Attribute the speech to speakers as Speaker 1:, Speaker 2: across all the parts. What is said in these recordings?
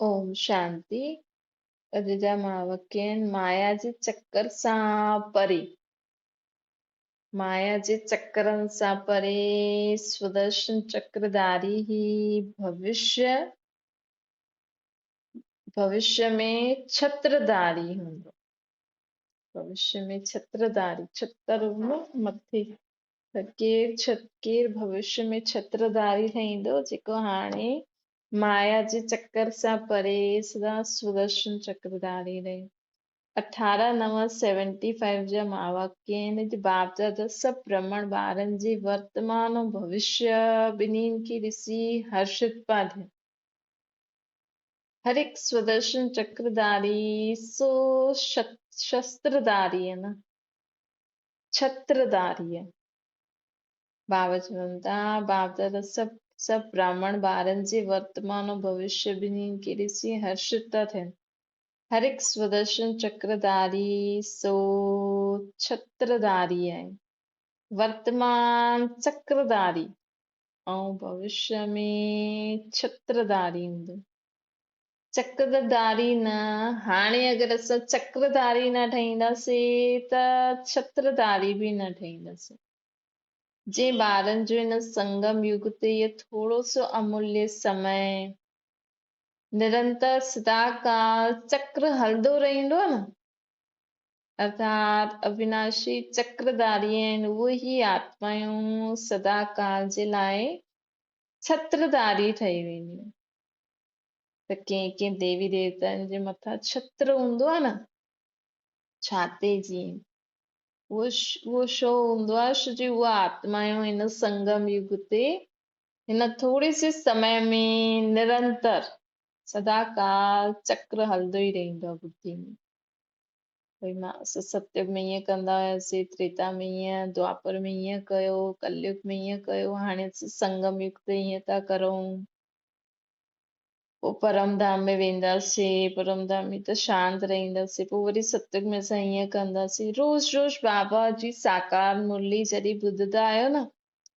Speaker 1: ओम शांति। अॼु जा महावाक्य आहिनि। माया जे चक्कर सां परे, माया जे चक्करनि सां परे सुदर्शन चक्रधारी ही भविष्य में छत्रधारी हूंदो। भविष्य में छत्रधारी, छत्र मथे त केर भविष्य में छत्रधारी ठहींदो, जेको हाणे माया जे चक्कर सां परे सदा सुदर्शन चक्रधारी रहे। 18/9/75 जा महावाक्य आहिनि। बाप दादा सभु ब्रह्मण ॿारनि जे वर्तमान ऐं भविष्य ॿिन्हिनि खे ॾिसी हर्षित पिया थियनि। हर एक सुदर्शन चक्रधारी सो शस्त्रधारी है न, छत्रधारी है। बाबा चवनि था बाप दादा सभु ब्राह्मण ॿारनि जे वर्तमान ऐं भविष्य ॿिन्हिनि खे ॾिसी हर्षित था थियनि। हर एक सुदर्शन चक्रधारी सो छत्रधारी आहे। वर्तमान चक्रधारी ऐं भविष्य में छत्रधारी हूंदो। चक्रधारी न, हाणे अगरि असां चक्रधारी न ठहींदासीं त छत्रधारी बि न ठहींदासीं। जे ॿारनि जो हिन संगम युग ते इहो थोरो सो अमूल्य समय निरंतर सदाकाल चक्र हलंदो रहंदो न, अर्थात अविनाशी चक्रधारी आहिनि, उहे ही आत्मायूं सदाकाल जे लाइ छत्रधारी ठही वेंदियूं। त कंहिं देवी देवताउनि जे मथां छत्र हूंदो आहे न, छाते जीअं उहो छो हूंदो आहे? छो जो उहा आत्मायूं हिन संगम युग ते हिन थोरे से समय में निरंतर सदाकाल चक्र हलंदो ई रहंदो आहे बुद्धि में। भई मां सतयुग में ईअं कंदा हुआसीं, त्रेता में ईअं, द्वापर में ईअं कयो, कलयुग में ईअं कयो, हाणे संगम युग ते ईअं था करूं। पोइ परमधाम में वेंदासीं, परमधाम में त शांति रहंदासीं, पोइ वरी सतयुग में असां ईअं कंदासीं। रोज़ रोज़ बाबा जी साकार मुरली जॾहिं ॿुधंदा आहियो न,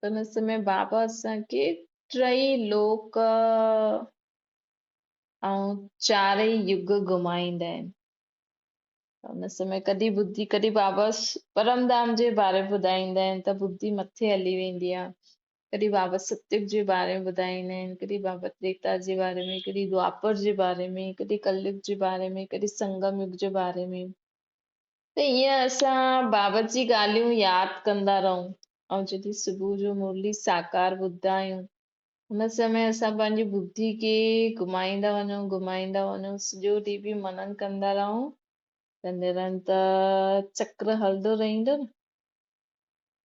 Speaker 1: त हुन समय बाबा असांखे टई लोक ऐं चारई युग घुमाईंदा आहिनि। हुन समय कॾहिं बुद्धि, कॾहिं बाबा परमधाम जे बारे में ॿुधाईंदा आहिनि त बुद्धि मथे हली वेंदी आहे। कॾहिं बाबा सतयुग जे बारे में ॿुधाईंदा आहिनि, कॾहिं बाबा त्रेता जे बारे में, कॾहिं द्वापर जे बारे में, कॾहिं कलयुग जे बारे में, कॾहिं संगम युग जे बारे में। त ईअं असां बाबा जी ॻाल्हियूं यादि कंदा रहूं ऐं जॾहिं सुबुह जो मुरली साकार ॿुधदा आहियूं, हुन समय असां पंहिंजी बुद्धि खे घुमाईंदा वञूं, सॼो ॾींहुं बि मनन कंदा रहूं त निरंतर चक्र हलंदो रहंदो न।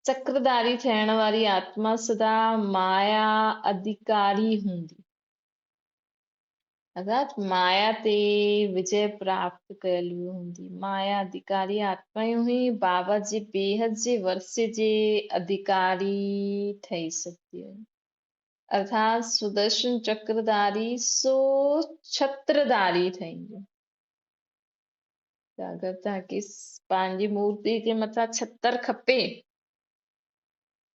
Speaker 1: चक्रधारी थियण वारी आत्मा सदा माया अधिकारी हूंदी, अर्थात माया ते विजय प्राप्त कयल हूंदी। माया अधिकारी आत्मायूं ही बाबा जे बेहद जे वर्से जे अधिकारी ठही सघंदियूं आहिनि। अर्थात सुदर्शन चक्रधारी सो छत्रधारी ठहींदियूं। अगरि तव्हांखे पंहिंजी मूर्ति जे मथां छत्र खपे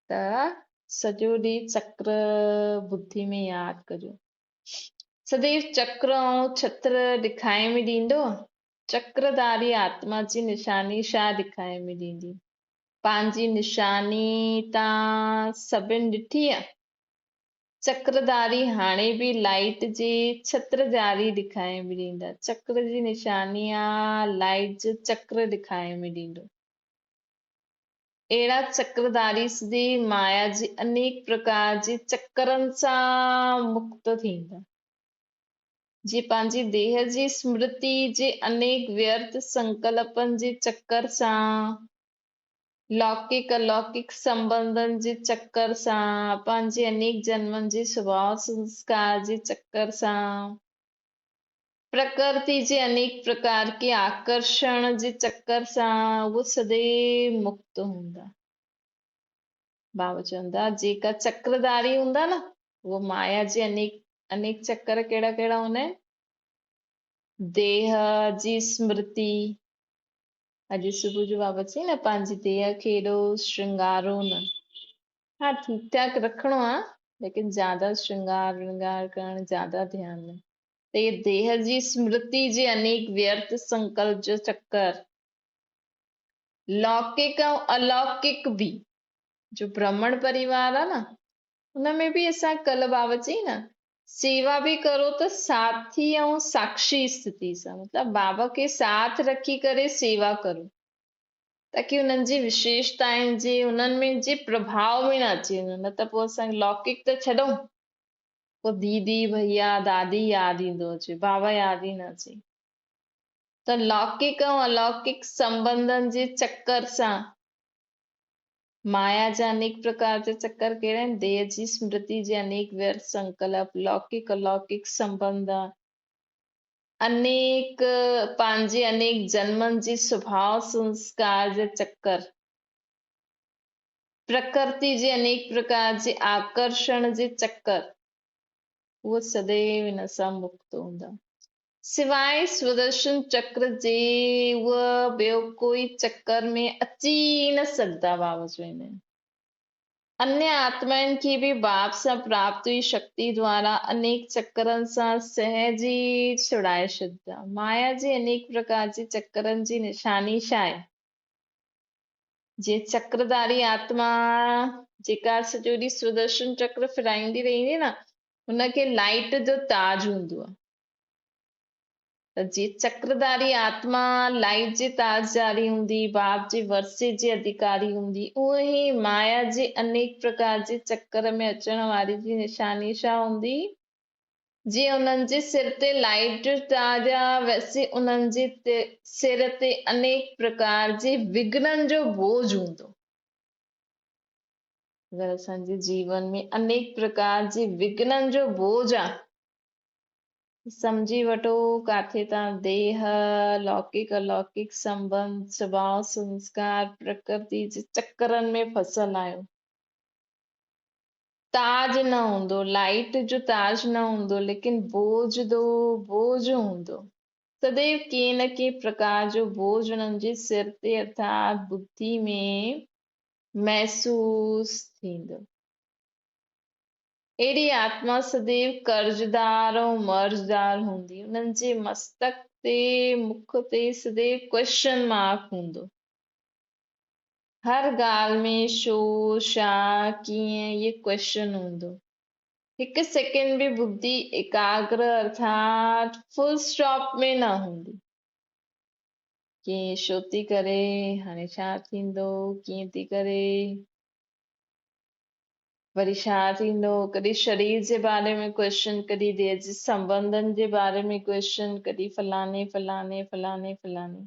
Speaker 1: त सॼो ॾींहुं चक्र बुद्धि में यादि कजो। सदैव चक्र ऐं छत्र ॾेखारे में ॾींदो। चक्रधारी आत्मा जी निशानी छा ॾेखारे में ॾींदी? पंहिंजी निशानी तव्हां सभिनि ॾिठी आहे। चक्रधारी हाणे बि लाइट जे छत्रधारी ॾेखारे में ॾींदा। चक्र जी निशानी आहे लाइट जो चक्र ॾेखारे में ॾींदो। अहिड़ा चक्रधारी सिधी माया जी अनेक प्रकार जे चक्करनि सां मुक्त थींदा। जे पंहिंजी देह जी स्मृति जे अनेक व्यर्थ संकल्पनि जे चक्कर सां, लौकिक अलौकिक संबंधनि जे चक्कर सां, पंहिंजे अनेक जन्मनि जे स्वभाव संस्कार जे चक्कर सां, प्रकृति जे अनेक प्रकार के आकर्षण जे चक्कर सां उहो सदैव मुक्त हूंदा। बाबा चवंदा जेका चक्रधारी हूंदा न, उहो माया जे अनेक चक्कर कहिड़ा कहिड़ा हूंदा आहिनि? देह जी स्मृति, अॼु सुबुह जो बाबा चई न पंहिंजी देह खे एॾो श्रृंगारो न। हा ठीकु ठाक रखिणो आहे, लेकिन ज्यादा श्रृंगार करणु ज्यादा ध्यानु न। त ये देह जी स्मृति जे अनेक व्यर्थ संकल्प जो चक्कर लौकिक ऐं अलौकिक भी जो ब्राह्मण परिवार आहे न उनमें भी असां कल्ह बाबा चई न सेवा भी करो त साथी ऐं साक्षी स्थिति सां मतलब बाबा खे साथ रखी करे सेवा करो ताकि उन्हनि जी विशेषताउनि जे उन्हनि में जे प्रभाव में न अची वञे न त पोइ असां लौकिक त छॾूं पोइ दीदी भैया दादी यादि ईंदो अचे बाबा यादि ई न अचे त लौकिक ऐं अलौकिक संबंधनि जे चक्कर सां माया जा अनेक प्रकार जा चक्कर कहिड़ा आहिनि देह जी स्मृति जे अनेक व्यर्थ संकल्प लौकिक अलौकिक संबंध अनेक पंहिंजे अनेक जन्मनि जी स्वभाव संस्कार जे चक्कर प्रकृति जे अनेक प्रकार जे आकर्षण जे चक्कर उहो सदैव हिन सां मुक्त हूंदा सिवाय सुदर्शन चक्र जे उहा ॿियो कोई चक्कर में अची न सघंदा बाबा चवंदा आहिनि अन्य आत्माउनि खे बि बाप सां प्राप्त हुई शक्ति द्वारा अनेक चक्करनि सां सहज ई छुड़ाए छॾंदा माया जे अनेक प्रकार जे चक्करनि जी निशानी छा आहे जे चक्रधारी आत्मा जेका सॼो ॾींहुं सुदर्शन चक्र फिराईंदी रहंदी न हुनखे लाइट जो ताज हूंदो आहे त जे चक्रधारी आत्मा लाइट जे ताजदारी हूंदी बाप जे वर्से जे अधिकारी हूंदी उहे ई माया जे अनेक प्रकार जे चक्कर में अचण वारी जी निशानी छा हूंदी जे उन्हनि जे सिर ते लाइट जो ताज आहे वैसे उन्हनि जे सिर ते अनेक प्रकार जे विघ्ननि जो बोझ हूंदो अगरि असांजे जीवन में अनेक प्रकार जे विघ्ननि जो बोझ आहे समझी वठो काथे तव्हां देह लौकिक अलौकिक संबंध स्वभाव संस्कार प्रकृति जे चक्करनि में फसियल आहियो ताज न हूंदो लाइट जो ताज न हूंदो लेकिन बोझ हूंदो सदैव कंहिं न कंहिं प्रकार जो बोझ हुननि जे सिर ते अर्थात बुद्धि में महसूस थींदो अहिड़ी आत्मा सदैव कर्जदार ऐं मर्ज़दार हूंदी उन्हनि जे मस्तक ते मुख ते सदैव क्वेश्चन मार्क हूंदो हर ॻाल्हि में छो छा कीअं इहे क्वेश्चन हूंदो हिकु सेकेंड बि बुद्धि एकाग्र अर्थात फुल स्टॉप में न हूंदी कीअं छो थी करे हाणे छा थींदो कीअं थी करे वरी छा थींदो कॾहिं शरीर जे बारे में क्वेश्चन कॾहिं देह जे संबंधनि जे बारे में क्वेश्चन कॾहिं फलाने फलाने फलाने फलाने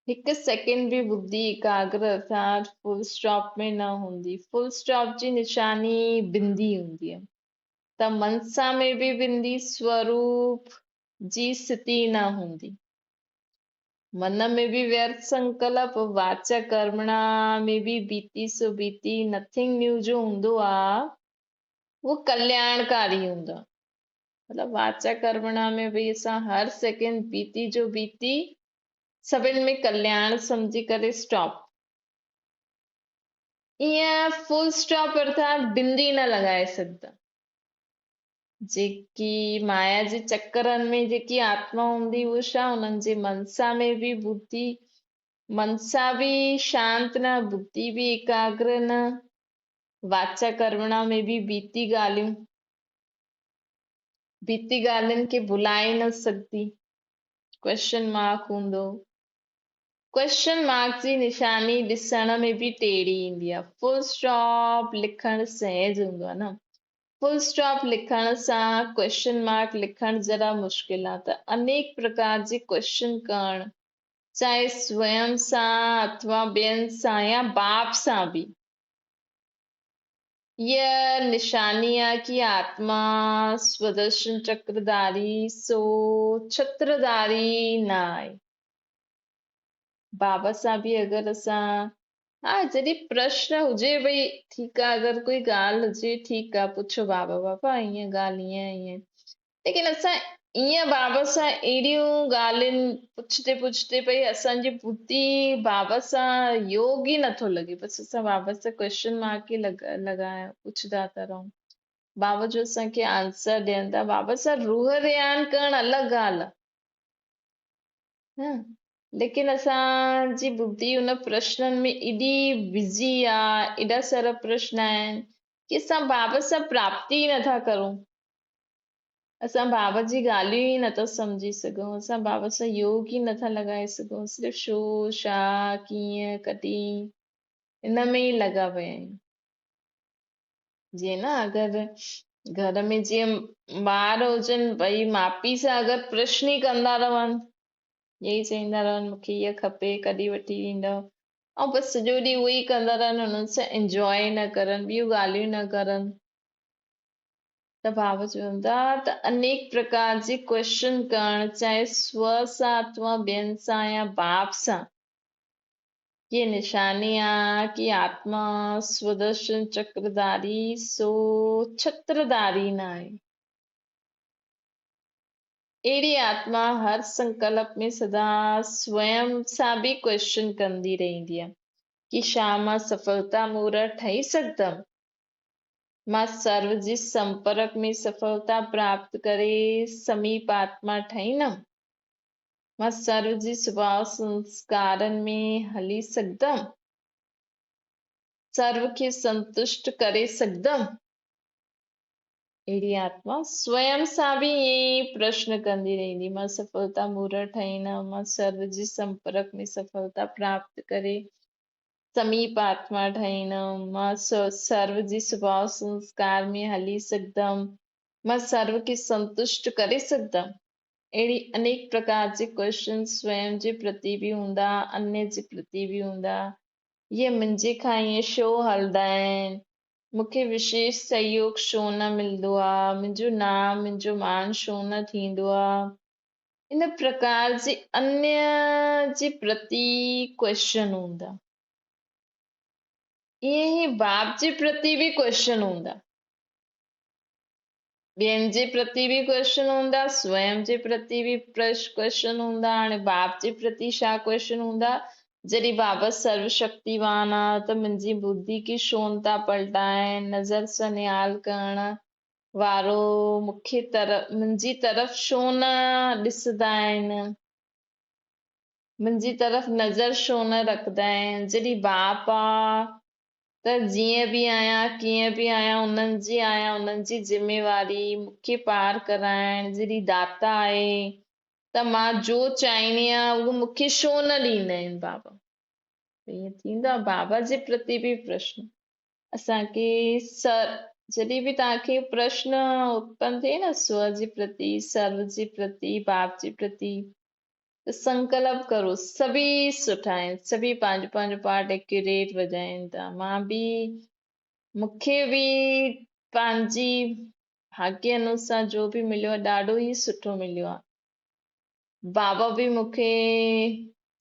Speaker 1: हिकु सेकेंड बि बुद्धि एकाग्र अर्थात फुल स्टॉप में न हूंदी फुल स्टॉप जी निशानी बिंदी हूंदी आहे त मनसा में बि बिंदी स्वरूप जी स्थिति न हूंदी मन में भी व्यर्थ संकल्प वाचा कर्मणा में भी बीती सो बीती नथिंग न्यू जो हूंदो आहे वो कल्याणकारी हूंदो आहे मतलब वाचा कर्मणा में भी असां हर सेकेंड बीती जो बीती सभिनि में कल्याण समझी करे स्टॉप ईअं फुल स्टॉप अर्थात बिंदी न लॻाए सघंदा जेकी माया जे चक्करनि में जेकी आत्मा हूंदी उहा छा हुननि जे मनसा में बि बुद्धि मनसा भी शांत न बुद्धि भी एकाग्र न वाचा कर्मणा में भी बीती ॻाल्हियूं बीती ॻाल्हियुनि खे भुलाए न सघंदी क्वेश्चन मार्क हूंदो क्वेश्चन मार्क जी निशानी ॾिसण में भी टेड़ी ईंदी आहे फुल स्टॉप लिखणु सहज हूंदो आहे न फुल स्टॉप लिखण सां क्वेश्चन मार्क लिखण जरा मुश्किल आहे त अनेक प्रकार जे क्वेश्चन करण चाहे स्वयं सां अथवा ॿियनि सां या बाप सां बि यह निशानी आहे कि आत्मा स्वदर्शन चक्रधारी सो छत्रधारी न आहे बाबा सां बि अगरि असां हा जॾहिं प्रश्न हुजे भई ठीकु आहे अगरि कोई ॻाल्हि हुजे ठीकु आहे पुछो बाबा हीअं ॻाल्हि ईअं ईअं लेकिन असां ईअं बाबा सां अहिड़ियूं ॻाल्हियुनि पुछते पुछते भई असांजी बुद्धि बाबा सां योग ई नथो लॻे बसि असां बाबा सां क्वेश्चन मार्क ई लॻाया पुछंदा था रहूं बाबा जो असांखे आंसर ॾियनि था, बाबा सां रूह रियान करणु अलॻि ॻाल्हि आहे, न? लेकिन असांजी बुद्धि उन प्रश्ननि में एॾी बिज़ी आहे, एॾा सारा प्रश्न आहिनि कि असां बाबा सां प्राप्ति ई नथा करूं। असां बाबा जी ॻाल्हियूं ई नथा सम्झी सघूं, असां बाबा सां योग ई नथा लॻाए सघूं, सिर्फ़ु छो, छा, कीअं, कॾहिं इन में ई लॻा पिया आहियूं। जीअं न अगरि घर में जीअं ॿार हुजनि, भई माउ पीउ सां अगरि प्रश्न ई कंदा रहनि, यही चईंदा रहनि मूंखे इहा खपे, कॾहिं वठी ॾींदव, ऐं बसि सॼो ॾींहुं उहो ई कंदा रहनि, हुननि सां इंजॉय न करनि, ॿियूं ॻाल्हियूं न करनि, त बाबा चवंदा त अनेक प्रकार जे क्वेश्चन करणु, चाहे स्व सां अथवा ॿियनि सां या बाप सां, ये निशानी आहे कि आत्मा स्वदर्शन चक्रधारी सो छत्रधारी न आहे। अहिड़ी आत्मा हर संकल्प में सदा स्वयं सां बि क्वेश्चन कंदी रहंदी आहे कि छा मां सफलता मूरत ठही सघंदमि, मां सर्व जे संपर्क में सफलता प्राप्त करे समीप आत्मा ठहींदमि, मां सर्व जे स्वभाव संस्कारनि में हली सघंदमि, सर्व खे संतुष्ट करे सघंदमि। अहिड़ी आत्मा स्वयं सां बि ईअं ई प्रश्न कंदी रहंदी, मां सफलता मूरत ठाहींदमि, मां सर्व जे संपर्क में सफलता प्राप्त करे समीप आत्मा ठाहींदमि, मां सर्व जे स्वभाव संस्कार में हली सघंदमि, मां सर्व खे संतुष्ट करे सघंदमि। अहिड़ी अनेक प्रकार जे क्वेश्चन स्वयं जे प्रति बि हूंदा, अन्य जे प्रति बि हूंदा। ये मुंहिंजे खां ईअं छो हलंदा आहिनि, मूंखे विशेष सहयोग छो न मिलंदो आहे, मुंहिंजो नाम मुंहिंजो मान छो न थींदो आहे, इन प्रकार जे अन्य जे प्रति क्वेश्चन हूंदा। ईअं ई बाप जे प्रति बि क्वेश्चन हूंदा, ॿियनि जे प्रति बि क्वेश्चन हूंदा, स्वयं जे प्रति बि क्वेश्चन हूंदा। हाणे बाप जे प्रति छा क्वेश्चन हूंदा, जॾहिं बाबा सर्वशक्तिवान आहे त मुंहिंजी बुद्धि खे छो था पलटाइनि, नज़र सां निहाल करण वारो मुंहिंजी तरफ़ छो न ॾिसंदा आहिनि, मुंहिंजी तरफ़ नज़र छो न रखंदा आहिनि, जॾहिं बाप आहे त जीअं बि आहियां, कीअं बि आहियां, उन्हनि जी आहियां, उन्हनि जी ज़िमेवारी मूंखे पार कराइण, जॾहिं दाता आहे त मां जो चाहींदी आहियां उहो मूंखे छो न ॾींदा आहिनि बाबा। ईअं थींदो आहे बाबा जे प्रति बि प्रश्न। असांखे जॾहिं बि तव्हांखे प्रश्न उत्पन्न थिए न स्व जे प्रति, सर्व जे प्रति, बाप जे प्रति, त संकल्प करो सभी सुठा आहिनि, सभी पंहिंजो पंहिंजो पार्ट एक्यूरेट वॼाइनि था। मां बि, मूंखे बि पंहिंजी भाग्य अनुसार जो बि मिलियो आहे ॾाढो ई सुठो मिलियो आहे। बाबा बि मूंखे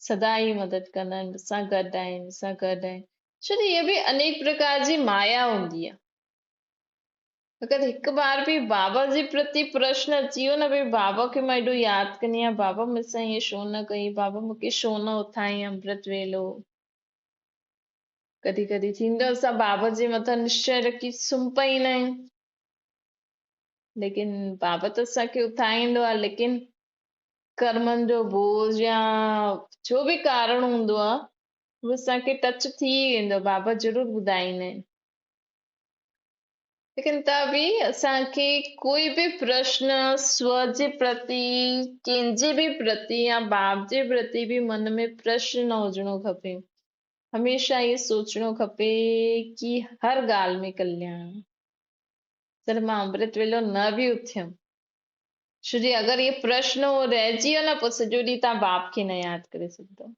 Speaker 1: सदा ई मदद कंदा आहिनि, मूंसां गॾु आहिनि, मूंसां गॾु आहिनि, छो त इहा बि अनेक प्रकार जी माया हूंदी आहे। अगरि हिकु बार बि बाबा जे प्रति प्रश्न अची वियो न, भई बाबा खे मां एॾो यादि कंदी आहियां, बाबा मूंसां ईअं छो न कई, बाबा मूंखे छो न उथाई अमृत वेलो। कॾहिं कॾहिं थींदो असां बाबा जे मथां निश्चय रखी सुम्ही पईंदा आहियूं, लेकिन बाबा त असांखे उथाईंदो आहे, लेकिन कर्मनि जो बोझ या जो बि कारण हूंदो आहे उहो असांखे टच थी वेंदो, बाबा ज़रूरु ॿुधाईंदा आहिनि। लेकिन त बि असांखे कोई बि प्रश्न स्व जे प्रति, कंहिंजे बि प्रति या बाप जे प्रति बि मन में प्रश्न न हुजणो खपे। हमेशह इहो सोचणो खपे कि हर ॻाल्हि में कल्याण। चल मां अमृत वेलो न बि उथियमि, छो जे अगरि इहो प्रश्न रहिजी वियो न, पोइ सॼो ॾींहुं तव्हां बाप खे न यादि करे सघंदव।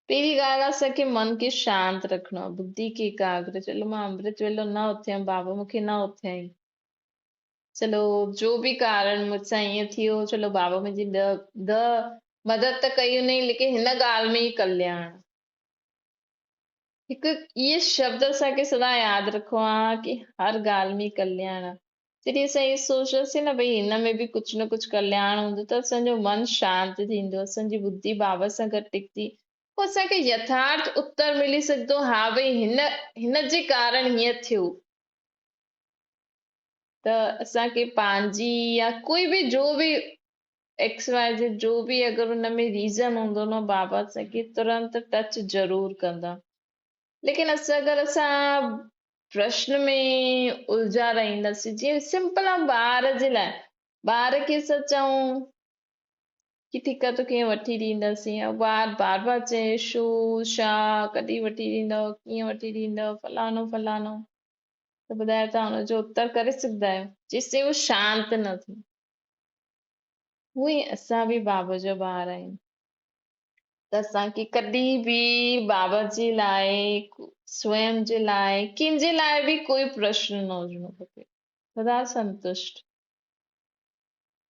Speaker 1: पहिरीं ॻाल्हि आहे असांखे मन खे शांति रखिणो आहे, बुद्धि खे एकाग्र। चलो मां अमृत वेलो न उथियमि, बाबा मूंखे न उथियाई, चलो जो बि कारण मूंसां ईअं थियो, चलो बाबा मुंहिंजी मदद त कई हुनई, लेकिन हिन ॻाल्हि में ई कल्याण। हिकु इहे शब्द असांखे सदा यादि रखिणो आहे कि हर ॻाल्हि में कल्याण आहे। जॾहिं असां इहे सोचंदासीं न, भई हिन में बि कुझु न कुझु कल्याण हूंदो, त असांजो मन शांति थींदो, असांजी बुद्धि बाबा सां गॾु टिकंदी, पोइ असांखे यथार्थ उत्तर मिली सघंदो, हा भई हिन जे कारण हीअं थियो। त असांखे पंहिंजी या कोई बि जो बि एक्स वाई जेड जो बि अगरि हुन में रीज़न हूंदो न, बाबा असांखे तुरंत टच ज़रूर कंदा। लेकिन अगरि असां प्रश्न में उलझा रहंदासीं, जीअं सिंपल आहे ॿार जे लाइ, ॿार खे असां चऊं कि ठीकु आहे तोखे वठी ॾींदासीं, या ॿार बार बार चए छो, छा, कॾहिं वठी ॾींदव, कीअं वठी ॾींदव, फलानो फलानो, त ॿुधायो तव्हां हुनजो उत्तर करे सघंदा आहियो जेसिताईं उहो शांत न थिए। उहे ई असां बि बाबा जा ॿार आहियूं, त असांखे कॾहिं बि बाबा जे लाइ, स्वयं जे लाइ, कंहिंजे लाइ बि कोई प्रश्न न हुजिणो खपे, सदा संतुष्ट।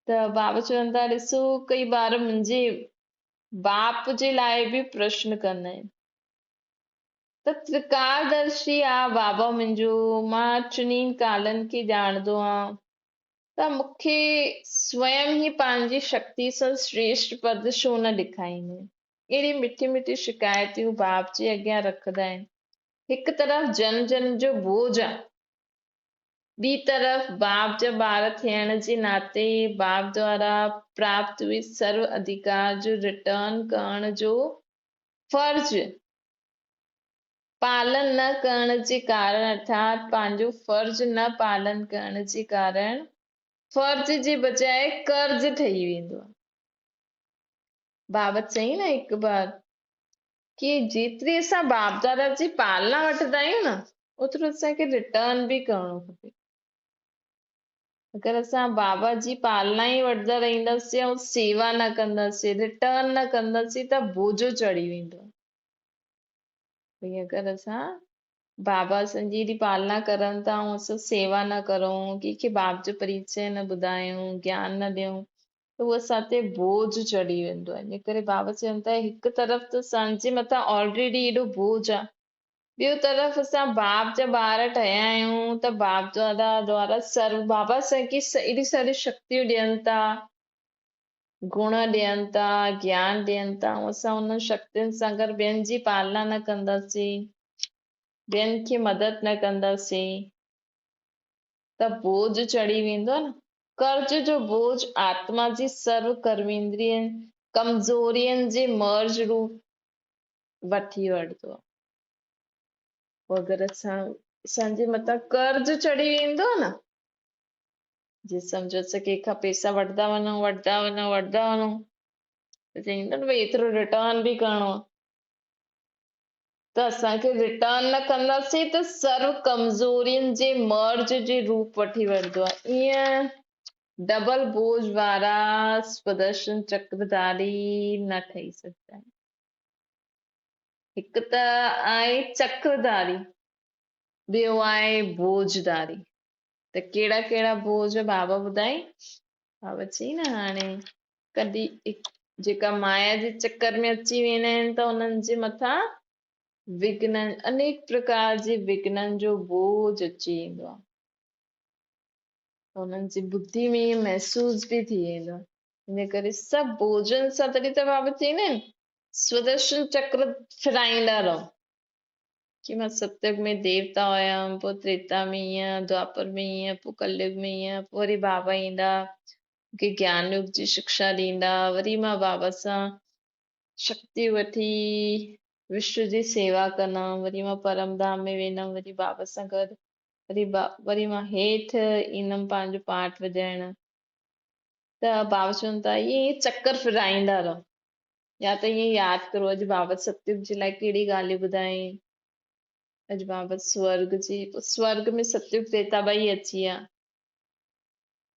Speaker 1: त बाबा चवनि था, ॾिसो कई ॿार मुंहिंजे बाप जे लाइ बि प्रश्न कंदा आहिनि, त त्रिकारदर्शी आहे बाबा मुंहिंजो, मां चुनिन कालनि खे ॼाणंदो आहियां, त मूंखे स्वयं ई पंहिंजी शक्ति सां श्रेष्ठ पद छो न ॾेखारींदा आहिनि। अहिड़ी मिठी मिठी शिकायतियूं बाप जे अॻियां रखंदा आहिनि। हिकु तरफ़ जन जन जो बोझ आहे, ॿी तरफ़ बाप जा ॿार थियण जे नाते बाप द्वारा प्राप्त हुई सर्व अधिकार जो रिटर्न करण जो फर्ज पालन न करण जे कारण, अर्थात पंहिंजो फर्ज न पालन करण जे कारण फर्ज जे बजाय कर्ज ठही वेंदो आहे। बाबा चई न हिकु बार कि जेतिरी असां बाप दादा जी पालना वठंदा आहियूं न, ओतिरो असांखे रिटर्न बि करणो खपे। अगरि असां बाबा जी पालना ई वठंदा रहंदासीं ऐं सेवा न कंदासीं, रिटर्न न कंदासीं, त बोझो चढ़ी वेंदो। भई अगरि असां बाबा असांजी हेॾी पालना करनि था ऐं असां सेवा न करूं, कंहिंखे बाप जो परिचय न ॿुधायूं, ज्ञान न ॾियूं, त उहो असां ते बोझ चढ़ी वेंदो आहे। इन करे बाबा चवनि था, हिकु तरफ़ त असांजे मथां ऑलरेडी एॾो बोझ आहे, ॿियो तरफ़ असां बाप जा ॿार ठहिया आहियूं, त बाप दादा द्वारा सर्व बाबा असांखे एॾी सारी शक्तियूं ॾियनि था, गुण ॾियनि था, ज्ञान ॾियनि था, ऐं असां उन शक्तियुनि सां अगरि ॿियनि जी पालना न कंदासीं, ॿियनि खे मदद न कंदासीं, त बोझ चढ़ी वेंदो न। कर्ज जो बोझ आत्मा जी सर्व कर्मेंद्रियनि कमज़ोरियुनि जे मर्ज रूप वठी वठंदो आहे। अगरि असांजे मथां कर्ज चढ़ी वेंदो न, जे सम्झो असां कंहिंखां पैसा वठंदा वञूं वठंदा वञूं वठंदा वञूं, त चईंदा न भई एतिरो रिटर्न बि करिणो आहे, त असांखे रिटर्न न कंदासीं त सर्व कमज़ोरियुनि जे मर्ज जे रूप वठी वठंदो आहे। ईअं डबल बोझ वारा सुदर्शन चक्रधारी न ठही सघंदा आहिनि। हिकु त आहे चक्रधारी, ॿियो आहे बोझदारी। त कहिड़ा कहिड़ा बोझ बाबा ॿुधाई? बाबा चई न, हाणे कॾहिं जेका माया जे चक्कर में अची वेंदा आहिनि, त उन्हनि जे मथां विघ्न, अनेक प्रकार जे विघ्ननि जो बोझ अची वेंदो आहे, उन्हनि जी बुद्धि में महसूस बि थी वेंदो आहे। इन करे सभु बोझनि सां, तॾहिं त बाबा चईंदा आहिनि सुदर्शन चक्र फिराईंदा रहो, कि मां सतयुग में देवता हुयमि, पोइ त्रेता में ईअं, द्वापर में ईअं, पोइ कलयुग में ईअं, पोइ वरी बाबा ईंदा मूंखे ज्ञान युग जी शिक्षा ॾींदा, वरी मां बाबा सां शक्ति वठी विश्व जी सेवा कंदमि, वरी मां परम धाम में वेंदमि, वरी बाबा सां गॾु वरी मां हेठि ईंदमि पंहिंजो पाठ वॼाइण। त बाबा चवनि था ईअं चक्कर फिराईंदा रहो, या त ईअं यादि करो अॼु बाबा सतयुग जे लाइ कहिड़ी ॻाल्हियूं ॿुधाई, अॼु बाबा स्वर्ग में सतयुग त्रेता ॿई अची विया,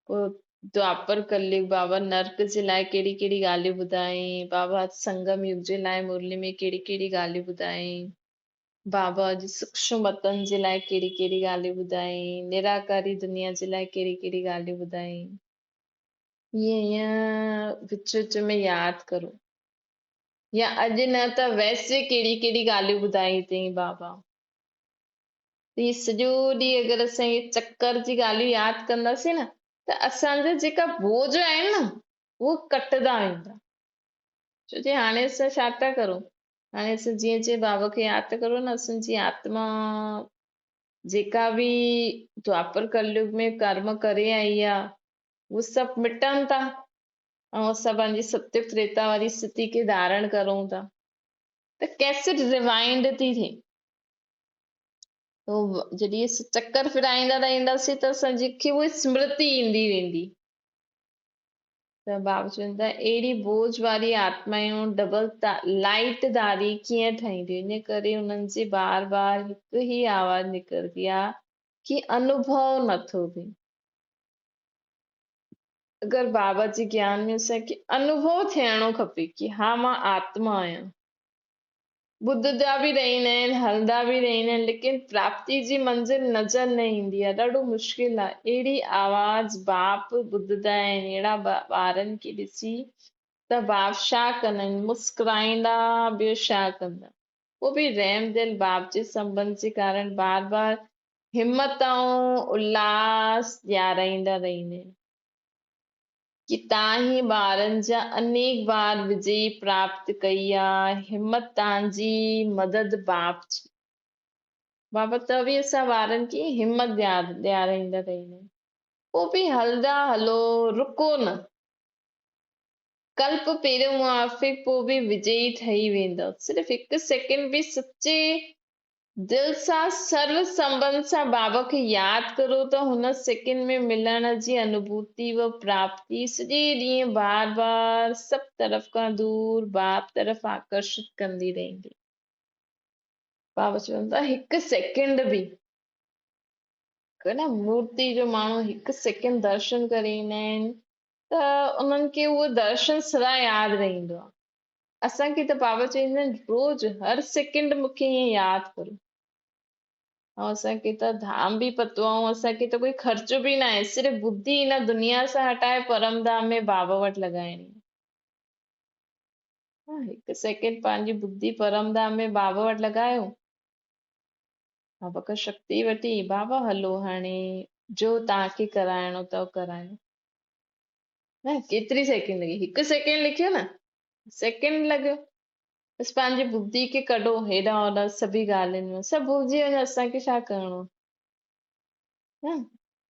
Speaker 1: पोइ द्वापर कलयुग बाबा नर्क जे लाइ कहिड़ी कहिड़ी ॻाल्हियूं ॿुधाई, बाबा संगम युग जे लाइ मुरली में कहिड़ी कहिड़ी ॻाल्हियूं ॿुधाई, बाबा अॼु सूक्ष्म वतन जे लाइ कहिड़ी कहिड़ी ॻाल्हियूं ॿुधाई, निराकारी दुनिया जे लाइ कहिड़ी कहिड़ी ॻाल्हियूं ॿुधाई। ईअं ईअं विच विच में यादि करो, या अॼु न त वैसे कहिड़ी कहिड़ी ॻाल्हियूं ॿुधाई अथई बाबा। ही सॼो ॾींहुं अगरि असां इहे चक्कर जी ॻाल्हियूं यादि कंदासीं न, त असांजा जेका बोझ आहिनि न, उहे कटंदा वेंदा। छो जे हाणे असां छा था करूं, हाणे असां जीअं जीअं बाबा खे यादि था करूं न, असांजी आत्मा जेका भी द्वापर कलयुग में कर्म करे आई आ वो सब मिटनि था ऐं असां पंहिंजी सत्य त्रेता वारी स्थिति खे धारण करूं था त कैसे रिवाइंड थी थिए तो जॾहिं असां चक्कर फिराईंदा रहंदासीं त असांखे उहा स्मृति ईंदी वेंदी त बाबा चवनि था अहिड़ी बोझ वारी आत्मायूं डबल लाइट धारी कीअं ठहींदियूं इन करे उन्हनि जे बार बार हिकु ई आवाज़ निकिरंदी आहे कि अनुभव नथो थिए अगरि बाबा जे ज्ञान में असांखे अनुभव थियणो खपे कि हा मां आत्मा आहियां ॿुधंदा बि रहंदा आहिनि हलंदा बि रहंदा आहिनि लेकिन प्राप्ति जी मंज़िल नज़र न ईंदी आहे ॾाढो मुश्किल आहे अहिड़ी आवाज़ बाप ॿुधंदा आहिनि अहिड़ा ॿारनि खे ॾिसी त बाप छा कंदा आहिनि मुस्कुराईंदा ॿियो छा कंदा उहो बि रहम दिल बाप जे संबंध जे कारण बार बार हिमत ऐं उल्लास ॾियाराईंदा रहंदा आहिनि कि तव्हां ही ॿारनि जा अनेक बार विजय प्राप्त कई आहे हिमत तव्हांजी मदद बाप जी बाबा त बि असां ॿारनि खे हिमत ॾियाराईंदा रहंदा आहियूं पोइ बि हलंदा हलो रुको न कल्प पहिरियों मुआफ़िक पोइ बि विजयी ठही वेंदव सिर्फ़ु हिकु सेकेंड बि सचे दिल सां सर्व संबंध सां बाबा खे यादि करो त हुन सेकेंड में मिलण जी अनुभूति व प्राप्ति सॼे ॾींहुं बार बार सभु तरफ़ खां दूर बाप तरफ़ आकर्षित कंदी रहंदी बाबा चवनि था हिकु सेकेंड बि न मूर्ति जो माण्हू हिकु सेकेंड दर्शन करे ईंदा आहिनि त उन्हनि खे उहो दर्शन सदा यादि रहंदो आहे असांखे त बाबा चवंदा आहिनि रोज़ हर सेकेंड मूंखे ईअं यादि करो ऐं असांखे त धाम बि पतो आहे ऐं असांखे त कोई ख़र्चो बि न आहे सिर्फ़ु बुद्धि हिन दुनिया सां हटाए परम धाम में बाबा वटि लॻाइणी हिकु सेकेंड पंहिंजी बुद्धि परम धाम में बाबा वटि लॻायो बाबा खां शक्ति वठी बाबा हलो हाणे जो तव्हांखे कराइणो अथव करायो न केतिरी सेकेंड लॻी हिकु सेकेंड लिखियो न सेकेंड लॻियो बसि पंहिंजी बुद्धि खे कढो हेॾां होॾां सभी ॻाल्हियुनि में सभु भुलिजी वञो असांखे छा करिणो न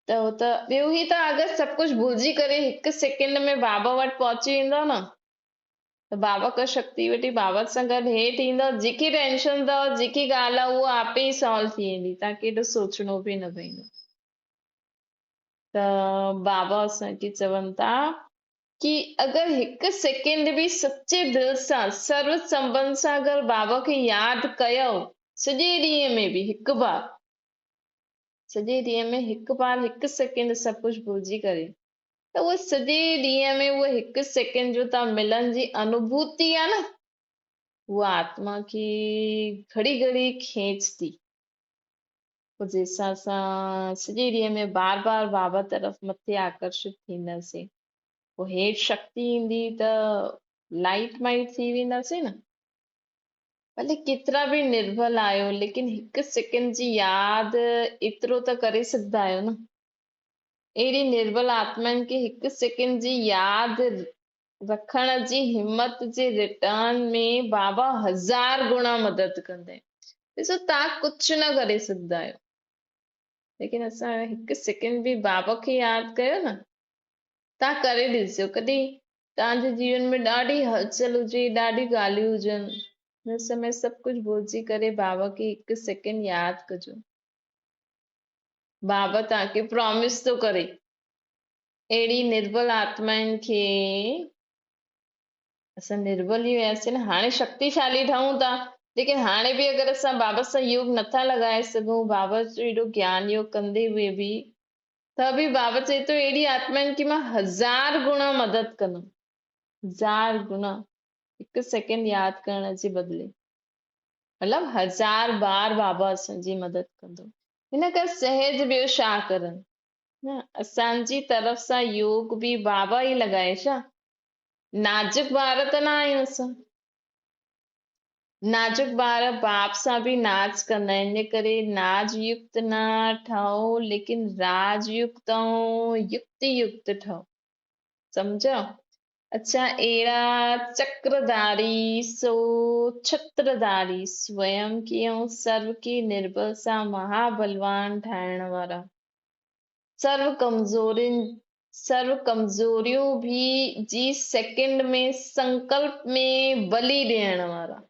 Speaker 1: त हो त ॿियो ई त अगरि सभु कुझु भुलिजी करे हिकु सेकेंड में बाबा वटि पहुची वेंदो न त बाबा खां शक्ति वठी बाबा सां गॾु हेठि ईंदव जेकी टेंशन अथव जेकी ॻाल्हि आहे उहा आपे ई सॉल्व थी वेंदी तव्हांखे एॾो सोचणो बि न पवंदो त बाबा असांखे चवनि था कि अगरि हिकु सेकेंड बि सचे दिल सां सर्व संबंध सां अगरि बाबा खे यादि कयो सॼे ॾींहं में बि हिकु बार सॼे ॾींहं में हिकु बार हिकु सेकेंड सभु कुझु भुलिजी करे त उहो सॼे ॾींहं में उहो हिकु सेकेंड जो तव्हां मिलण जी अनुभूति आहे न उहा आत्मा खे घड़ी घड़ी खींचती पोइ जंहिंसां असां सॼे ॾींहं में बार बार बाबा तरफ़ मथे आकर्षित थींदासीं पोइ हेठि शक्ति ईंदी त लाइट माइट थी वेंदासीं न भले केतिरा बि निर्बल आहियो लेकिन हिकु सेकेंड जी यादि एतिरो त करे सघंदा आहियो न अहिड़ी निर्बल आत्माउनि खे हिकु सेकेंड जी यादि रखण जी हिमत जे रिटर्न में बाबा 1000 गुणा मदद कंदा आहिनि ॾिसो तव्हां कुझु न करे सघंदा आहियो लेकिन असां हिकु सेकेंड बि बाबा खे यादि कयो न तव्हां करे ॾिसो कॾहिं तव्हांजे जीवन में ॾाढी हलचल हुजे ॾाढी ॻाल्हियूं हुजनि हिन समय सभु कुझु भुलिजी करे बाबा खे हिकु सेकेंड यादि कजो बाबा तव्हांखे प्रॉमिस थो करे अहिड़ी निर्बल आत्माउनि खे असां निर्बल ई हुयासीं न हाणे शक्तिशाली ठहूं था लेकिन हाणे बि अगरि असां बाबा सां योग नथा लॻाए सघूं बाबा जो एॾो ज्ञान योग कंदे हुए बि त बि बाबा चए थो अहिड़ी आत्माउनि खे मां 1000 गुणा मदद कंदुमि 1000 गुणा हिकु सेकेंड यादि करण जे बदिले मतिलबु 1000 बार बाबा असांजी मदद कंदो हिन करे सहज ॿियो छा करनि न असांजी तरफ़ सां योग बि बाबा ई लॻाए छा नाजुक ॿार त न आहियूं असां नाजुक ॿार बाप सां बि नाच कंदा आहिनि इन करे नाज युक्त न ठहो लेकिन राज युक्त ऐं युक्ति युक्त ठहो सम्झो अच्छा, एड़ा चक्रधारी सो छत्रधारी स्वयं की ऐं सर्व की निर्बल सा महाबलवान ठाहिण वारा सर्व कमजोरिन सर्व कमजोरियों भी जी सेकंड में संकल्प में बलि ॾियण वारा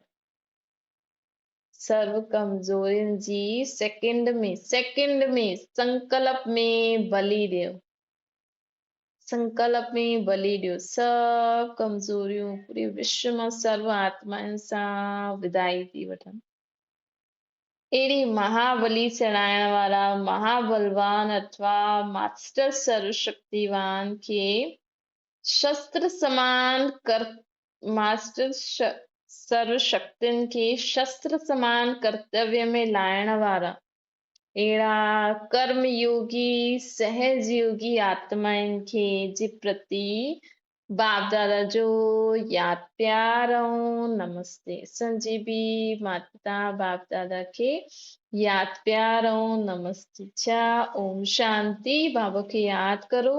Speaker 1: सर्व कमजोरिन जी सेकंड में संकल्प में बलि ॾियो संकल्प में बलि ॾियो सभु कमज़ोरियूं पूरे विश्व मां सर्व आत्माउनि सां विदाई थी वठनि अहिड़ी महाबली चढ़ाइण वारा महाबलवान अथवा मास्टर सर्वशक्तिवान खे शस्त्र समान कर मास्टर सर्वशक्तियुनि खे शस्त्र समान कर्तव्य में लाइण वारा अहिड़ा कर्मयोगी सहजयोगी आत्माउनि खे जे प्रति बाप दादा जो यादि प्यार ऐं नमस्ते असांजे बि माता बाप दादा खे यादि प्यार ऐं नमस्ते छा ओम शांति बाबा खे यादि करो